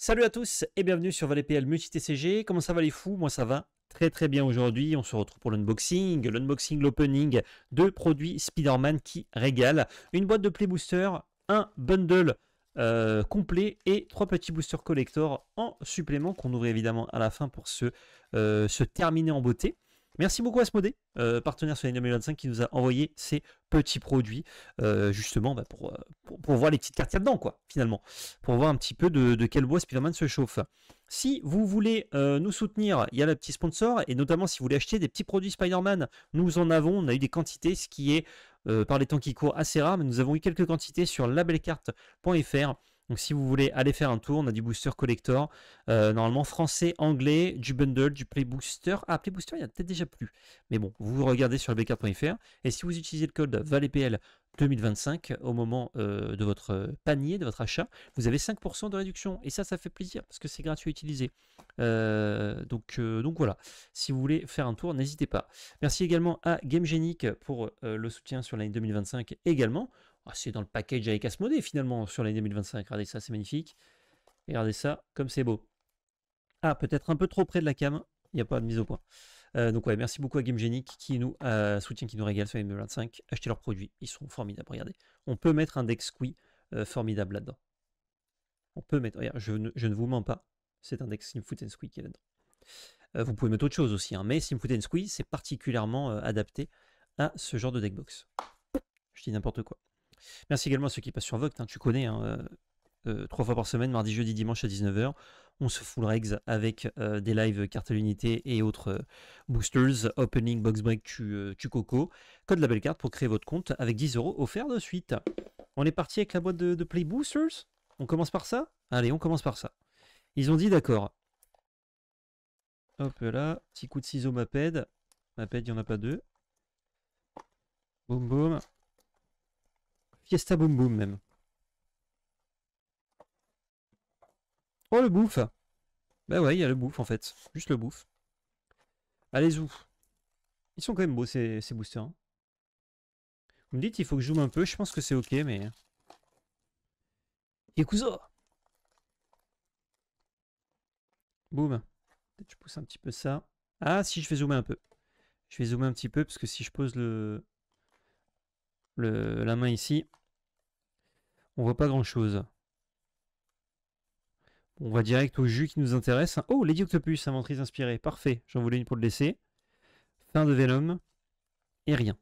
Salut à tous et bienvenue sur ValetPL Multi-TCG. Comment ça va les fous? Moi ça va très très bien aujourd'hui. On se retrouve pour l'unboxing, l'opening de produits Spider-Man qui régale. Une boîte de Play Booster, un bundle complet et 3 petits boosters collector en supplément qu'on ouvre évidemment à la fin pour se terminer en beauté. Merci beaucoup à Asmodée, partenaire sur l'année 2025 qui nous a envoyé ces petits produits justement pour voir les petites cartes dedans quoi finalement, pour voir un petit peu de quel bois Spider-Man se chauffe. Si vous voulez nous soutenir, il y a le petit sponsor, et notamment si vous voulez acheter des petits produits Spider-Man, nous en avons, on a eu des quantités, ce qui est par les temps qui courent assez rare, mais nous avons eu quelques quantités sur labelcarte.fr. Donc si vous voulez aller faire un tour, on a du booster collector, normalement français, anglais, du bundle, du play booster. Ah, play booster, il y en a peut-être déjà plus. Mais bon, vous regardez sur labelcarte.fr, et si vous utilisez le code ValetPL 2025 au moment de votre panier, de votre achat, vous avez 5% de réduction. Et ça fait plaisir parce que c'est gratuit à utiliser. Donc voilà, si vous voulez faire un tour, n'hésitez pas. Merci également à GameGenic pour le soutien sur l'année 2025 également. Ah, c'est dans le package avec Asmodée finalement sur l'année 2025. Regardez ça, c'est magnifique. Et regardez ça, comme c'est beau. Ah, peut-être un peu trop près de la cam. Il n'y a pas de mise au point. Donc ouais, merci beaucoup à GameGenic qui nous soutient, qui nous régale sur les 2025. Achetez leurs produits, ils sont formidables. Regardez, on peut mettre un deck squee formidable là-dedans. On peut mettre, regarde, je ne vous mens pas, c'est un deck Slimfoot and Squee qui est là-dedans. Vous pouvez mettre autre chose aussi, hein, mais Slimfoot and Squee, c'est particulièrement adapté à ce genre de deckbox. Je dis n'importe quoi. Merci également à ceux qui passent sur Vogt, hein, tu connais, hein, 3 fois par semaine, mardi, jeudi, dimanche à 19h. On se full regs avec des lives carte à l'unité et autres boosters, opening, box break, tu coco. Code label carte pour créer votre compte avec 10 € offerts de suite. On est parti avec la boîte de Play Boosters. On commence par ça? Allez, on commence par ça. Ils ont dit d'accord. Hop là, petit coup de ciseau Maped. Maped, il n'y en a pas deux. Boum boum. Fiesta boum boum même. Oh le bouffe. Bah ouais, il y a le bouffe en fait. Juste le bouffe. Allez où. Ils sont quand même beaux ces boosters. Hein. Vous me dites il faut que je zoome un peu, je pense que c'est ok mais... Yakuza. Boum. Peut-être je pousse un petit peu ça. Ah si je vais zoomer un peu. Je vais zoomer un petit peu parce que si je pose la main ici, on voit pas grand chose. On va direct au jus qui nous intéresse. Oh, Lady Octopus, inventrice inspirée. Parfait, j'en voulais une pour le laisser. Fin de Venom. Et rien.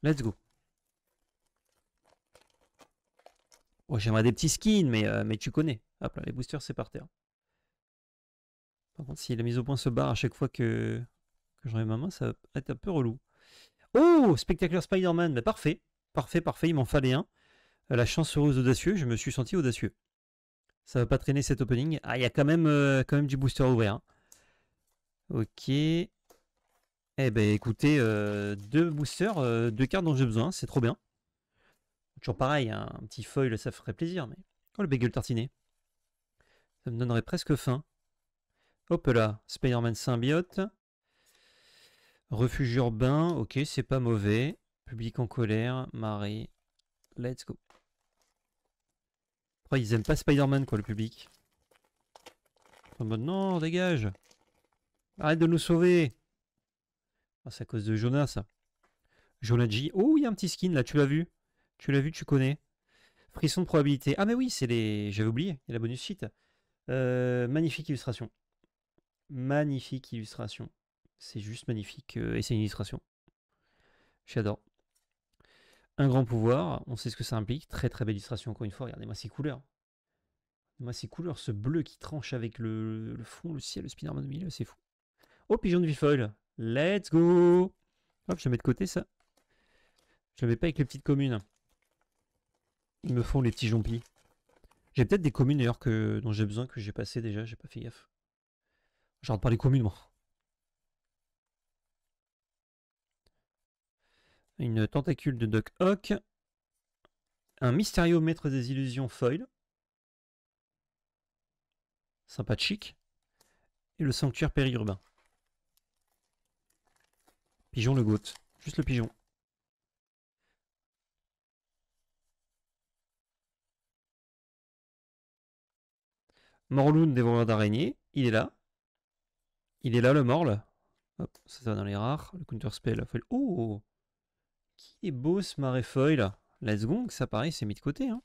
Let's go. Oh, j'aimerais des petits skins, mais tu connais. Hop là, les boosters, c'est par terre. Par contre, si la mise au point se barre à chaque fois que j'en ai ma main, ça va être un peu relou. Oh, Spectacular Spider-Man. Bah, parfait. Parfait, parfait. Il m'en fallait un. La chance heureuse audacieux. Je me suis senti audacieux. Ça va pas traîner cet opening. Ah, il y a quand même du booster ouvert. Hein. Ok. Eh ben écoutez, deux boosters, deux cartes dont j'ai besoin. C'est trop bien. Toujours pareil, hein, un petit foil, ça ferait plaisir. Mais... Oh, le bagel tartiné. Ça me donnerait presque faim. Hop là, Spider-Man symbiote. Refuge urbain, ok, c'est pas mauvais. Public en colère, marée. Let's go. Oh, ils aiment pas Spider-Man, quoi, le public. En mode, non, dégage. Arrête de nous sauver. Oh, c'est à cause de Jonah, ça. Jonah G. Oh, il y a un petit skin, là, tu l'as vu. Tu l'as vu, tu connais. Frisson de probabilité. Ah, mais oui, c'est les... J'avais oublié, il y a la bonus sheet. Magnifique illustration. Magnifique illustration. C'est juste magnifique. Et c'est une illustration. J'adore. Un grand pouvoir, on sait ce que ça implique. Très très belle illustration, encore une fois. Regardez-moi ces couleurs. Regardez-moi ces couleurs, ce bleu qui tranche avec le fond, le ciel, le Spider-Man au milieu, c'est fou. Oh, pigeon de Vifoil. Let's go. Hop, je mets de côté ça. Je ne mets pas avec les petites communes. Ils me font les petits jompis. J'ai peut-être des communes d'ailleurs dont j'ai besoin, que j'ai passé déjà, j'ai pas fait gaffe. Je regarde pas les communes, moi. Une tentacule de Doc Ock. Un mystérieux maître des illusions foil. Sympathique. Et le sanctuaire périurbain. Pigeon le goat. Juste le pigeon. Morloon, dévoreur d'araignées. Il est là. Il est là, le Morle. Hop, ça va dans les rares. Le counter spell. Foil. Oh, qui est beau ce Maréfoil. Let's go, ça pareil, c'est mis de côté. Hein.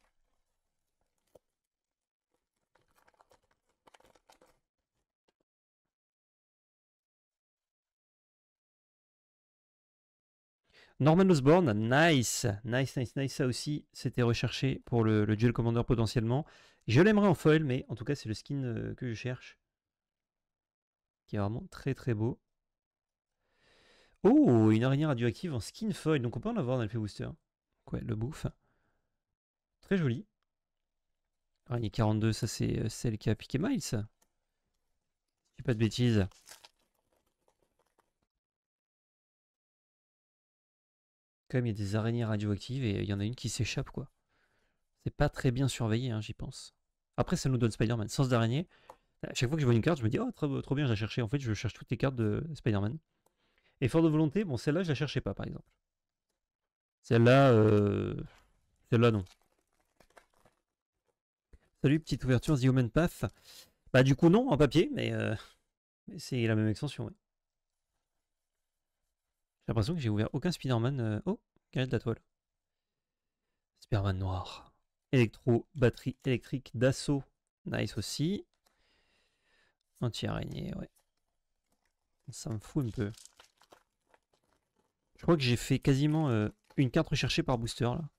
Norman Osborn, nice. Nice, nice, nice. Ça aussi, c'était recherché pour le Duel Commander potentiellement. Je l'aimerais en foil, mais en tout cas, c'est le skin que je cherche. Qui est vraiment très très beau. Oh, une araignée radioactive en skin foil. Donc on peut en avoir dans le Booster. Donc ouais, le bouffe. Très joli. Araignée 42, ça c'est celle qui a piqué Miles. Si je dis pas de bêtises. Quand même, il y a des araignées radioactives et il y en a une qui s'échappe, quoi. C'est pas très bien surveillé, hein, j'y pense. Après, ça nous donne Spider-Man. Sens d'araignée. À chaque fois que je vois une carte, je me dis, oh, trop bien, je la cherchais. En fait, je cherche toutes les cartes de Spider-Man. Effort de volonté, bon, celle-là, je la cherchais pas, par exemple. Celle-là, non. Salut, petite ouverture, The Human Path. Bah, du coup, non, en papier, mais c'est la même extension, ouais. J'ai l'impression que j'ai ouvert aucun Spider-Man. Oh, galette de la toile. Spider-Man noir. Électro, batterie électrique d'assaut. Nice aussi. Anti-araignée, ouais. Ça me fout un peu. Je crois que j'ai fait quasiment une carte recherchée par booster, là.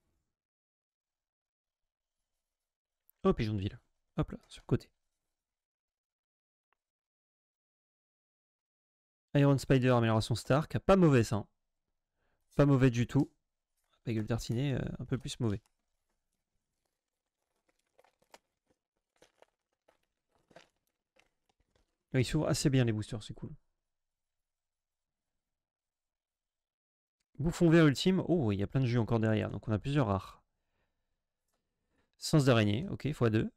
Oh, pigeon de ville. Hop là, sur le côté. Iron Spider, amélioration Stark. Pas mauvais, ça. Hein. Pas mauvais du tout. Bagel tartiné, un peu plus mauvais. Ils s'ouvrent assez bien les boosters, c'est cool. Bouffon vert ultime. Oh, il y a plein de jus encore derrière, donc on a plusieurs rares. Sens d'araignée, ok, x2.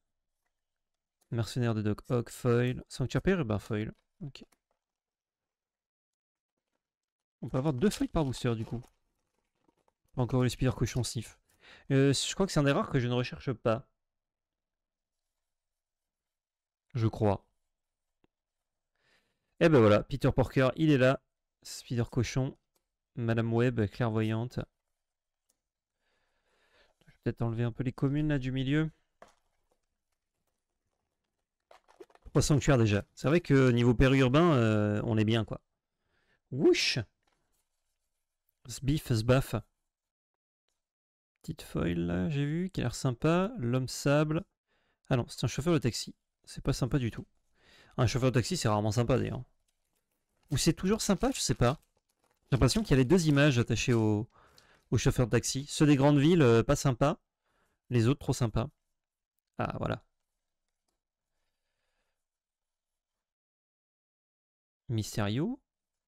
Mercenaire de Doc Ock, foil. Sanctuaire pérubin, foil. Ok. On peut avoir 2 foils par booster du coup. Encore le Spider cochon sif. Je crois que c'est un des rares que je ne recherche pas. Je crois. Et ben voilà, Peter Porker, il est là. Spider cochon. Madame Webb, clairvoyante. Je vais peut-être enlever un peu les communes là du milieu. 3 sanctuaires déjà. C'est vrai que niveau périurbain, on est bien quoi. Wouch! Sbiff, sbaff. Petite foil là, j'ai vu, qui a l'air sympa. L'homme sable. Ah non, c'est un chauffeur de taxi. C'est pas sympa du tout. Un chauffeur de taxi, c'est rarement sympa d'ailleurs. Ou c'est toujours sympa, je sais pas. J'ai l'impression qu'il y a les deux images attachées au chauffeur de taxi. Ceux des grandes villes, pas sympa. Les autres, trop sympas. Ah, voilà. Mysterio.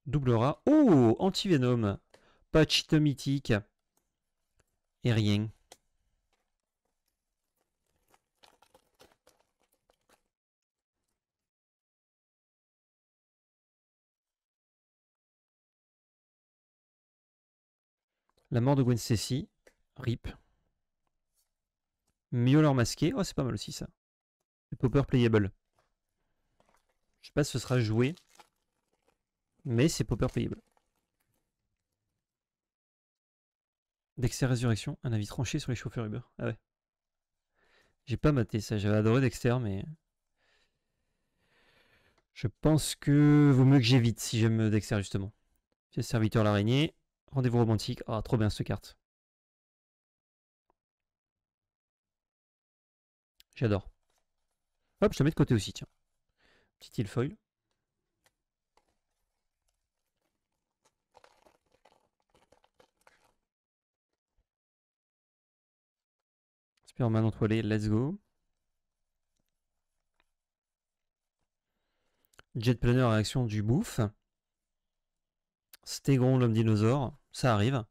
Double rat. Oh, anti-venom. Patch mythique. Et rien. La mort de Gwen Stacy. RIP. Miauleur masqué. Oh, c'est pas mal aussi ça. Le Popper playable. Je sais pas si ce sera joué. Mais c'est Popper playable. Dexter Résurrection. Un avis tranché sur les chauffeurs Uber. Ah ouais. J'ai pas maté ça. J'avais adoré Dexter, mais... Je pense que vaut mieux que j'évite si j'aime Dexter justement. C'est serviteur l'araignée. Rendez-vous romantique. Ah, trop bien cette carte. J'adore. Hop, je te mets de côté aussi, tiens. Petit île foil. Superman entoilé, let's go. Jet Planner réaction du bouffe. Stégron l'homme dinosaure. Ça arrive.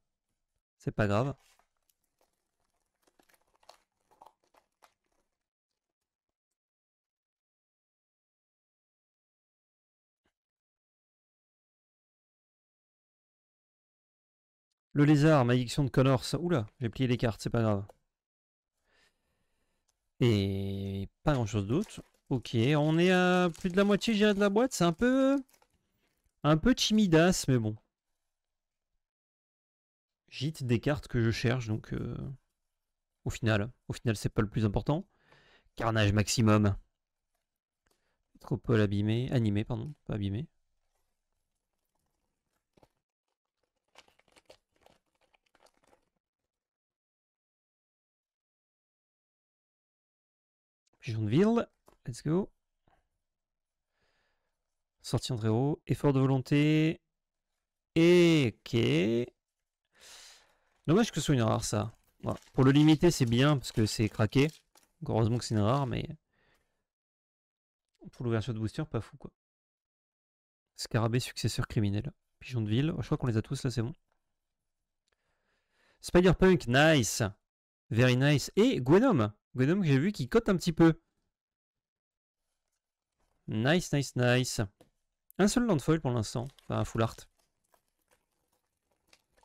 C'est pas grave. Le lézard, malédiction de Connors. Oula, j'ai plié les cartes, c'est pas grave. Et pas grand chose d'autre. Ok, on est à plus de la moitié, je dirais, de la boîte. C'est un peu timidasse, mais bon. Gîte des cartes que je cherche, donc au final, c'est pas le plus important. Carnage maximum. Métropole abîmé, animé, pardon, pas abîmé. Pigeon de ville, let's go. Sortie en très haut, effort de volonté. Et ok. Dommage que ce soit une rare ça. Voilà. Pour le limiter, c'est bien parce que c'est craqué. Donc, heureusement que c'est une rare, mais pour l'ouverture de booster, pas fou quoi. Scarabée, successeur criminel. Pigeon de ville, je crois qu'on les a tous là, c'est bon. Spider-Punk, nice. Very nice. Et Gwenom. Gwenom que j'ai vu qui cote un petit peu. Nice, nice, nice. Un seul landfoil pour l'instant. Enfin, un full art.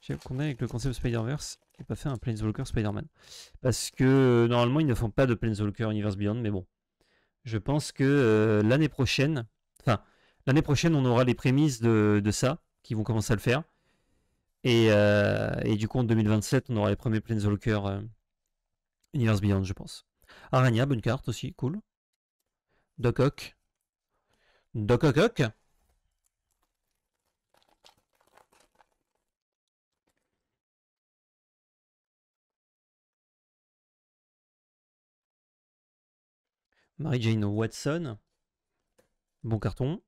J'ai qu'on a avec le concept Spider-Verse. J'ai pas fait un Planeswalker Spider-Man. Parce que normalement, ils ne font pas de Planeswalker Universe Beyond, mais bon. Je pense que l'année prochaine, enfin, l'année prochaine, on aura les prémices de ça, qui vont commencer à le faire. Et du coup, en 2027, on aura les premiers Planeswalker Universe Beyond, je pense. Arania, bonne carte aussi, cool. Doc Ock. Doc Ock Ock. Mary Jane Watson. Bon carton.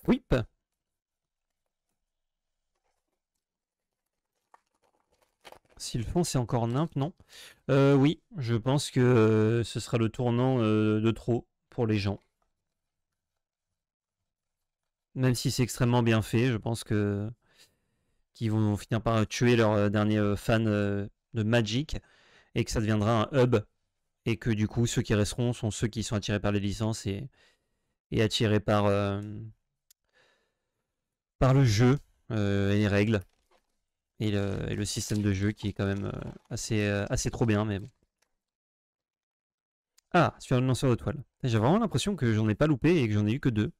Whip. S'ils le font, c'est encore nimp, non? Oui, je pense que ce sera le tournant de trop pour les gens. Même si c'est extrêmement bien fait, je pense que qu'ils vont finir par tuer leur dernier fan de Magic et que ça deviendra un hub et que du coup ceux qui resteront sont ceux qui sont attirés par les licences et attirés par le jeu et les règles et le système de jeu qui est quand même assez trop bien. Mais bon. Ah, sur le lanceur de toile. J'ai vraiment l'impression que j'en ai pas loupé et que j'en ai eu que 2.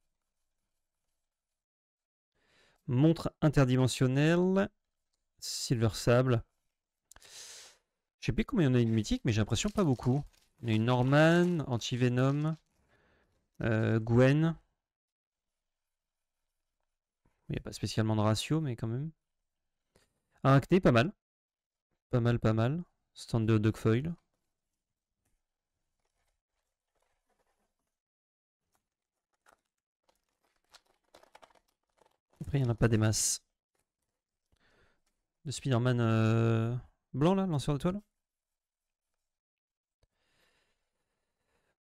Montre interdimensionnelle. Silver Sable. Je sais plus combien il y en a une mythique, mais j'ai l'impression pas beaucoup. Il y a une Norman, Anti-Venom, Gwen. Il n'y a pas spécialement de ratio, mais quand même. Arachné, pas mal. Pas mal, pas mal. Stand de Dogfoil. Après, il n'y en a pas des masses. De Spider-Man blanc, là, lanceur d'étoiles.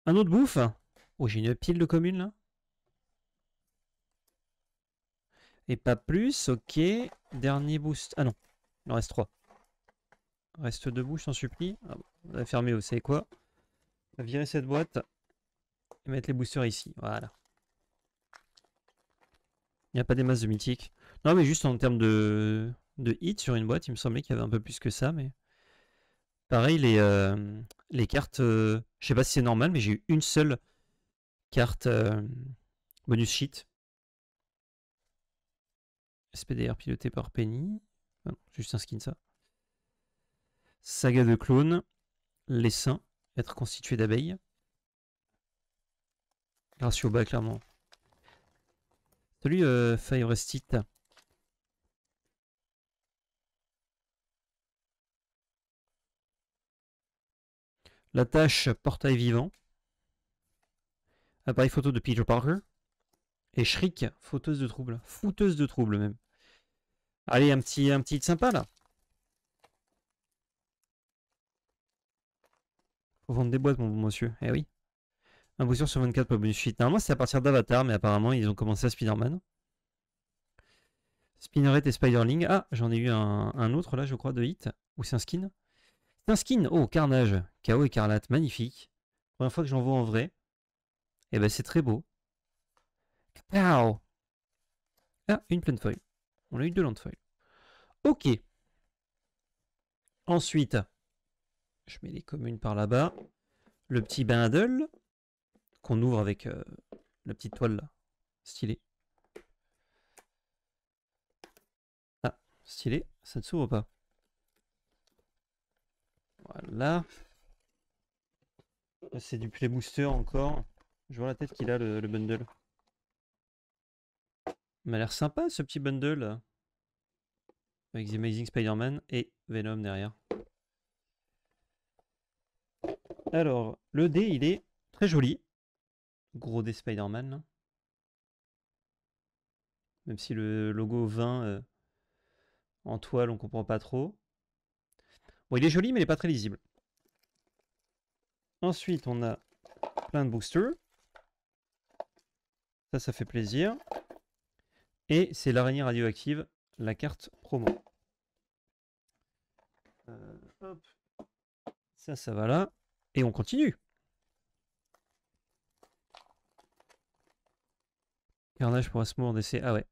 Un autre bouffe. Oh, j'ai une pile de communes, là. Et pas plus, ok. Dernier boost. Ah non, il en reste 3. Reste 2 bouches, j'en supplie. Ah bon, on va fermer, vous savez quoi? On va virer cette boîte et mettre les boosters ici. Voilà. Il n'y a pas des masses de mythiques. Non, mais juste en termes de hit sur une boîte, il me semblait qu'il y avait un peu plus que ça. Mais pareil, les cartes, je sais pas si c'est normal, mais j'ai eu une seule carte bonus sheet. SPDR piloté par Penny. Ah non, juste un skin ça. Saga de clone. L'essaim. Être constitué d'abeilles. Ratio bas, clairement. Salut Firestit. La tâche portail vivant. Appareil photo de Peter Parker. Et Shriek, fauteuse de trouble. Fouteuse de trouble même. Allez, un petit sympa là. Faut vendre des boîtes, mon bon monsieur. Eh oui. Un booster sur 24 pour bonus sheet. Normalement, c'est à partir d'Avatar, mais apparemment, ils ont commencé à Spider-Man. Spinneret et Spiderling. Ah, j'en ai eu un autre là, je crois, de hit. Ou c'est un skin? C'est un skin. Oh, Carnage. Chaos écarlate. Magnifique. Première fois que j'en vois en vrai. Et ben, c'est très beau. Pow. Ah, une pleine feuille. On a eu 2 landfeuilles. Ok. Ensuite, je mets les communes par là-bas. Le petit bindle. qu'on ouvre avec la petite toile là. Stylé. Ah, stylé. Ça ne s'ouvre pas. Voilà. C'est du Play Booster encore. Je vois la tête qu'il a le bundle. Il m'a l'air sympa ce petit bundle là. Avec The Amazing Spider-Man et Venom derrière. Alors, le dé il est très joli. Gros dé Spider-Man là. Même si le logo 20 en toile on comprend pas trop. Bon, il est joli mais il n'est pas très lisible. Ensuite on a plein de boosters. Ça fait plaisir. Et c'est l'araignée radioactive, la carte promo. Hop. Ça va là. Et on continue. Carnage pour Asmo en DC. Ah ouais.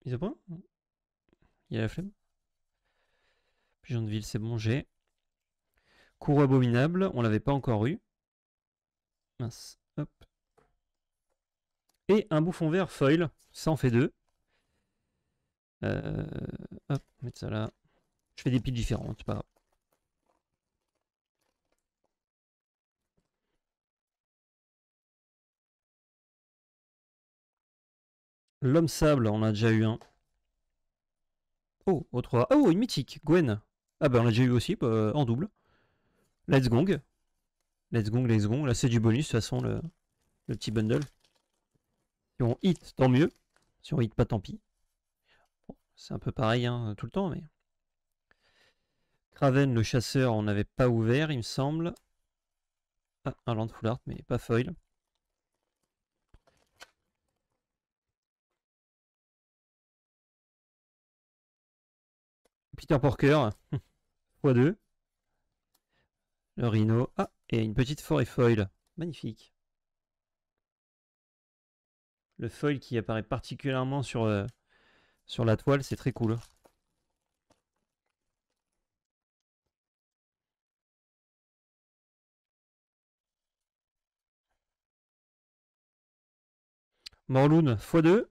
Mise au point. Il y a la flemme. Pigeon de ville, c'est bon, j'ai. Courroux abominable, on l'avait pas encore eu. Mince. Hop. Et un bouffon vert foil. Ça en fait 2. Hop, mettre ça là. Je fais des piles différentes, c'est pas grave. L'homme sable, on a déjà eu un. Oh, autre. Oh, une mythique, Gwen. Ah bah on l'a déjà eu aussi, en double. Let's Gong. Let's Gong, Let's Gong. Là c'est du bonus, de toute façon, le petit bundle. Si on hit, tant mieux. Si on hit pas, tant pis. Bon, c'est un peu pareil hein, tout le temps, mais... Kraven, le chasseur, on n'avait pas ouvert, il me semble. Ah, un Land Full Art, mais pas foil. Peter Porker, x2. Le Rhino. Ah, et une petite forêt foil. Magnifique. Le foil qui apparaît particulièrement sur la toile, c'est très cool. Morloon, x2.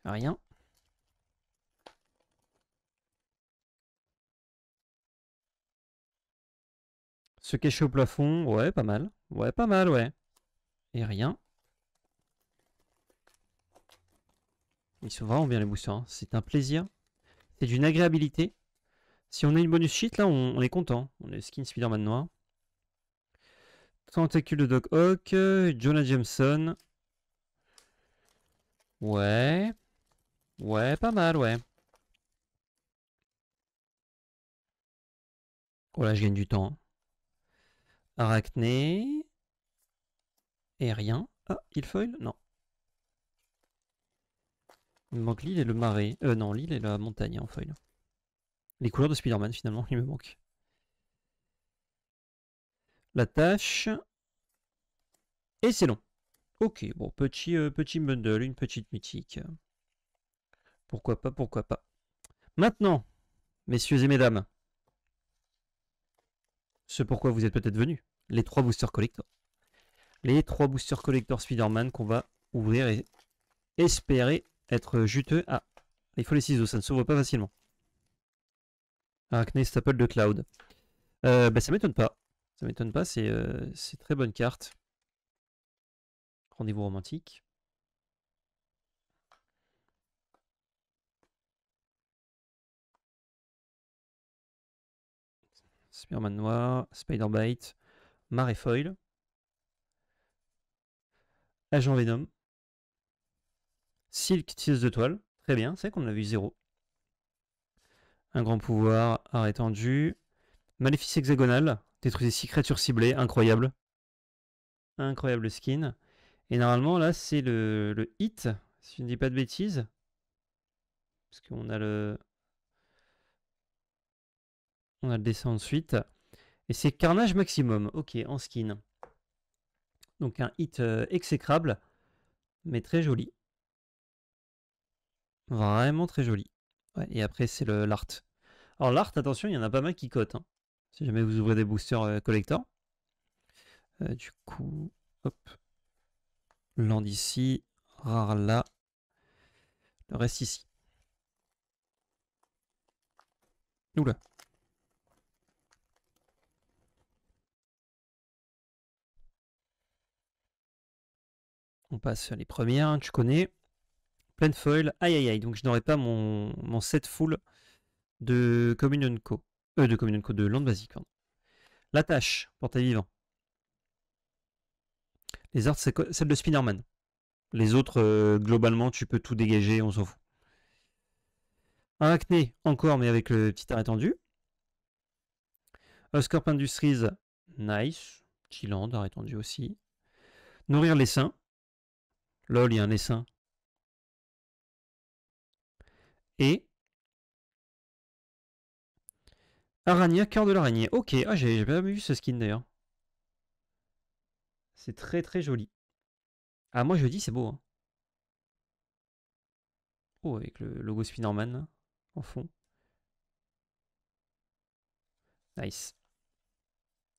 Rien. Se cacher au plafond, ouais, pas mal. Ouais, pas mal, ouais. Et rien. Ils sont vraiment bien les boosters, hein. C'est un plaisir. C'est d'une agréabilité. Si on a une bonus sheet, là, on est content. On est skin Spider-Man noir. Tentacule de Doc Ock. Jonah Jameson. Ouais. Ouais, pas mal, ouais. Oh là, je gagne du temps. Arachné. Et rien. Ah, il foil? Non. Il me manque l'île et le marais. Non, l'île et la montagne en foil. Les couleurs de Spider-Man, finalement, il me manque. La tâche. Et c'est long. Ok, bon, petit bundle, une petite mythique. Pourquoi pas, pourquoi pas. Maintenant, messieurs et mesdames, ce pourquoi vous êtes peut-être venus, les 3 boosters collector. Les 3 boosters collector Spider-Man qu'on va ouvrir et espérer être juteux. Ah, il faut les ciseaux, ça ne s'ouvre pas facilement. Arachné Staple de Cloud. Bah, ça m'étonne pas. Ça m'étonne pas, c'est très bonne carte. Rendez-vous romantique. Spider-Man noir, Spider-Bite, Maréfoil, Agent Venom, Silk, tisse de toile, très bien, c'est vrai qu'on a vu 0. Un grand pouvoir, arrêt tendu, Maléfice hexagonal, détruisez 6 créatures ciblées, incroyable. Incroyable skin. Et normalement là c'est le hit, si je ne dis pas de bêtises. Parce qu'on a le... On a le dessin ensuite. Et c'est Carnage Maximum, ok, en skin. Donc un hit exécrable, mais très joli. Vraiment très joli. Ouais, et après c'est l'art. Alors l'art, attention, il y en a pas mal qui cotent. Hein. Si jamais vous ouvrez des boosters collector. Du coup, hop. Land ici, rare là. Le reste ici. Oula. On passe les premières, tu connais. Pleine foil. Aïe aïe aïe. Donc je n'aurai pas mon set full de Communion Co. De Communion Co. De Land basique. Pardon. La tâche, portée vivant. Les arts, c'est celle de Spider-Man. Les autres, globalement, tu peux tout dégager, on s'en fout. Arachné, encore, mais avec le petit arrêt tendu. Oscorp Industries, nice. Chiland, arrêt tendu aussi. Nourrir l'essaim. Lol, il y a un essaim. Et Arania, cœur de l'araignée. Ok, ah, j'ai pas vu ce skin d'ailleurs. C'est très très joli. Ah, moi je dis c'est beau. Hein. Oh, avec le logo Spider-Man en fond. Nice.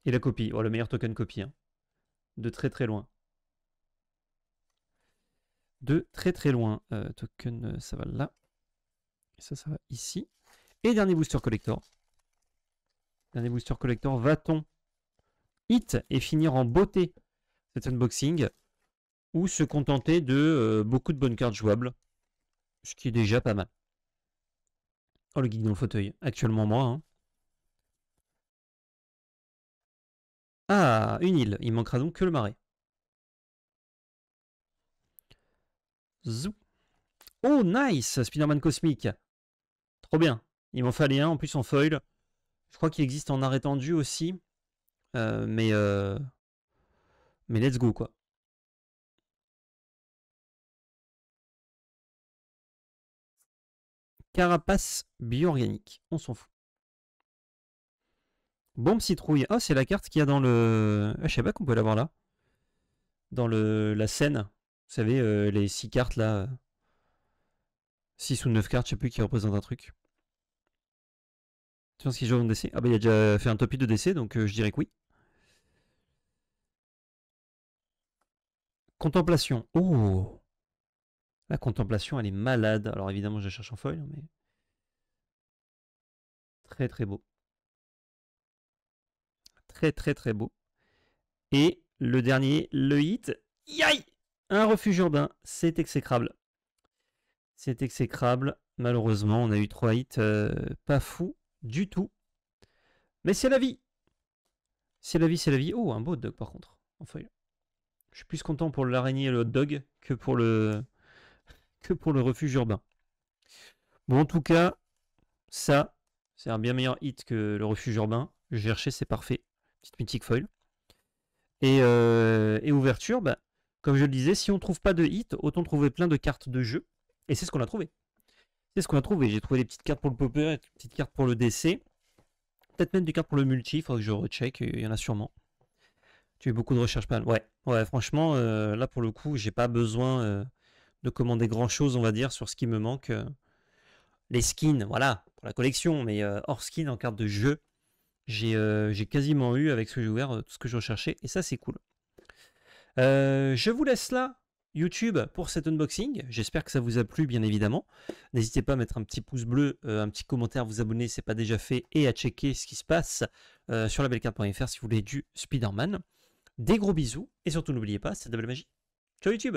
Et la copie. Oh, le meilleur token copie. Hein. De très très loin. De très très loin. Token, ça va là. Et ça va ici. Et dernier booster collector. Dernier booster collector. Va-t-on hit et finir en beauté cet unboxing ou se contenter de beaucoup de bonnes cartes jouables, ce qui est déjà pas mal. Oh, le geek dans le fauteuil. Actuellement, moi. Hein. Ah, une île. Il manquera donc que le marais. Zou. Oh, nice! Spider-Man cosmique. Trop bien. Il m'en fallait un en plus en foil. Je crois qu'il existe en arrêt tendu aussi. Mais let's go, quoi. Carapace bio-organique. On s'en fout. Bombe citrouille. Oh, c'est la carte qu'il y a dans le... Ah, je sais pas qu'on peut l'avoir là. Dans la scène. Vous savez, les 6 cartes là. 6 ou 9 cartes, je sais plus, qui représentent un truc. Tu penses qu'il joue en DC? Ah bah il a déjà fait un top 8 de DC, donc je dirais que oui. Contemplation. Oh! La contemplation, elle est malade. Alors évidemment, je la cherche en foil, mais... Très très beau. Très très très beau. Et le dernier, le hit. Yaï! Un refuge urbain. C'est exécrable. C'est exécrable. Malheureusement, on a eu 3 hits pas fous du tout. Mais c'est la vie. C'est la vie, c'est la vie. Oh, un beau hot dog par contre, en feuille. Je suis plus content pour l'araignée et le hot dog que pour le refuge urbain. Bon, en tout cas, ça, c'est un bien meilleur hit que le refuge urbain. GRC, c'est parfait. Petite mythique foil. Et ouverture, bah, comme je le disais, si on ne trouve pas de hit, autant trouver plein de cartes de jeu. Et c'est ce qu'on a trouvé. C'est ce qu'on a trouvé. J'ai trouvé des petites cartes pour le popper, des petites cartes pour le DC. Peut-être même des cartes pour le multi, il faudrait que je recheck, il y en a sûrement. Tu as eu beaucoup de recherches pas mal. Ouais, franchement, là pour le coup, j'ai pas besoin de commander grand chose, on va dire, sur ce qui me manque. Les skins, voilà, pour la collection, mais hors skin en carte de jeu, j'ai quasiment eu avec ce que j'ai ouvert tout ce que je recherchais, et ça c'est cool. Je vous laisse là, YouTube, pour cet unboxing. J'espère que ça vous a plu, bien évidemment. N'hésitez pas à mettre un petit pouce bleu, un petit commentaire, vous abonner si ce n'est pas déjà fait, et à checker ce qui se passe sur labellecarte.fr si vous voulez du Spider-Man. Des gros bisous, et surtout n'oubliez pas, c'est de la magie. Ciao YouTube!